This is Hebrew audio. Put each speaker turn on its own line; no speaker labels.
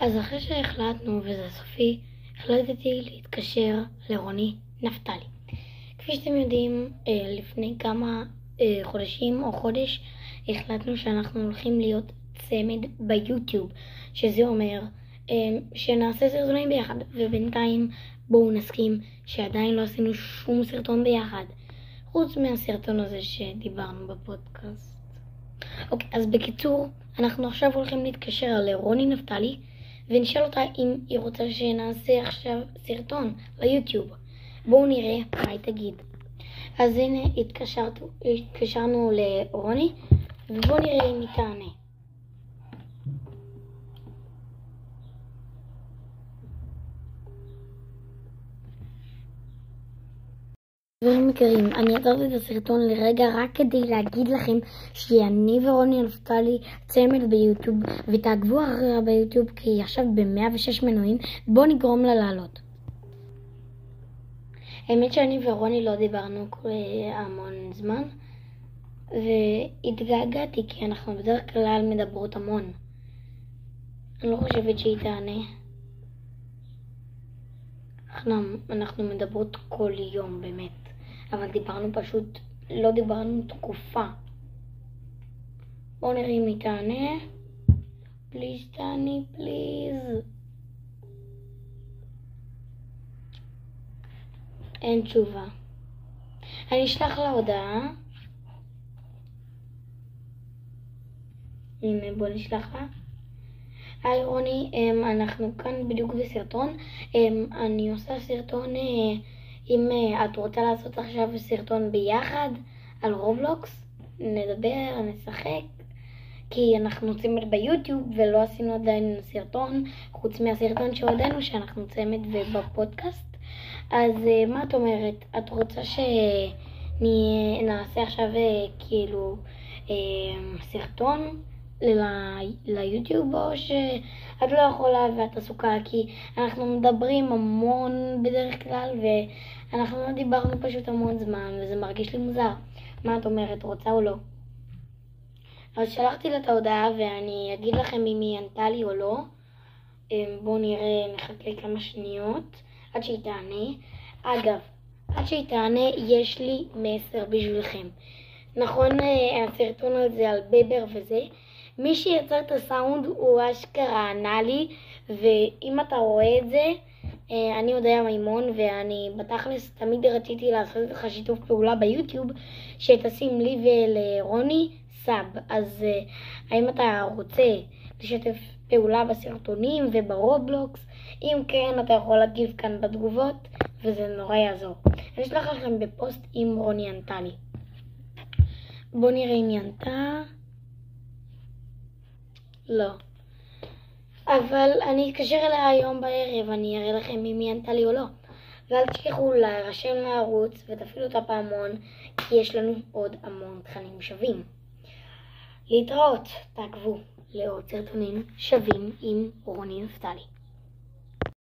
אז אחרי שהחלטנו, וזה סופי, החלטתי להתקשר לרוני נפתלי. כפי שאתם יודעים, לפני כמה חודשים או חודש, החלטנו שאנחנו הולכים להיות צמד ביוטיוב, שזה אומר שנעשה סרטונים ביחד, ובינתיים בואו נסכים שעדיין לא עשינו שום סרטון ביחד, חוץ מהסרטון הזה שדיברנו בפודקאסט. אוקיי, אז בקיצור, אנחנו עכשיו הולכים להתקשר לרוני נפתלי, ונשאל אותה אם היא רוצה שנעשה עכשיו סרטון ליוטיוב. בואו נראה מה היא תגיד. אז הנה התקשרנו לרוני, ובואו נראה אם היא תענה. דברים יקרים, אני עצרתי את הסרטון לרגע רק כדי להגיד לכם שאני ורוני נפתלי צמד ביוטיוב, ותעקבו אחריה ביוטיוב כי היא עכשיו ב-106 מנויים. בואו נגרום לה לעלות. האמת שאני ורוני לא דיברנו המון זמן, והתגעגעתי כי אנחנו בדרך כלל מדברות המון. אני לא חושבת שהיא תענה. אנחנו מדברות כל יום באמת, אבל לא דיברנו תקופה. בואו נראה אם היא תענה. פליז תעני, פליז. אין תשובה. אני אשלח לה הודעה. הנה, בוא נשלח לה. היי רוני, אנחנו כאן בדיוק בסרטון. אני עושה סרטון, אם את רוצה לעשות עכשיו סרטון ביחד על רובלוקס, נדבר, נשחק, כי אנחנו צמד ביוטיוב ולא עשינו עדיין סרטון, חוץ מהסרטון שהודענו שאנחנו צמד ובפודקאסט. אז מה את אומרת? את רוצה שנעשה עכשיו כאילו סרטון ליוטיוב, או שאת לא יכולה ואת עסוקה? כי אנחנו מדברים המון בדרך כלל ואנחנו לא דיברנו פשוט המון זמן וזה מרגיש לי מוזר. מה את אומרת, רוצה או לא? אז שלחתי לה את ההודעה ואני אגיד לכם אם היא ענתה לי או לא. בואו נראה, נחכה כמה שניות עד שהיא תענה. אגב, עד שהיא תענה יש לי מסר בשבילכם. נכון, הסרטון הזה על בבר וזה, מי שיצר את הסאונד הוא אשכרה ענה לי, ואם אתה רואה את זה, אני יודע מימון, ואני בתכלס תמיד רציתי לעשות לך שיתוף פעולה ביוטיוב, שתשים לי ולרוני סאב. אז האם אתה רוצה לשתף פעולה בסרטונים וברובלוקס? אם כן, אתה יכול להגיב כאן בתגובות, וזה נורא יעזור. אני אשלח לכם בפוסט אם רוני ענתה לי. בואו נראה אם היא ענתה. לא. אבל אני אתקשר אליה היום בערב, אני אראה לכם אם היא ענתה לי או לא. ואל תשכחו להירשם לערוץ ותפעילו את הפעמון, כי יש לנו עוד המון תכנים שווים. להתראות, תעקבו לעוד סרטונים שווים עם רוני נפתלי.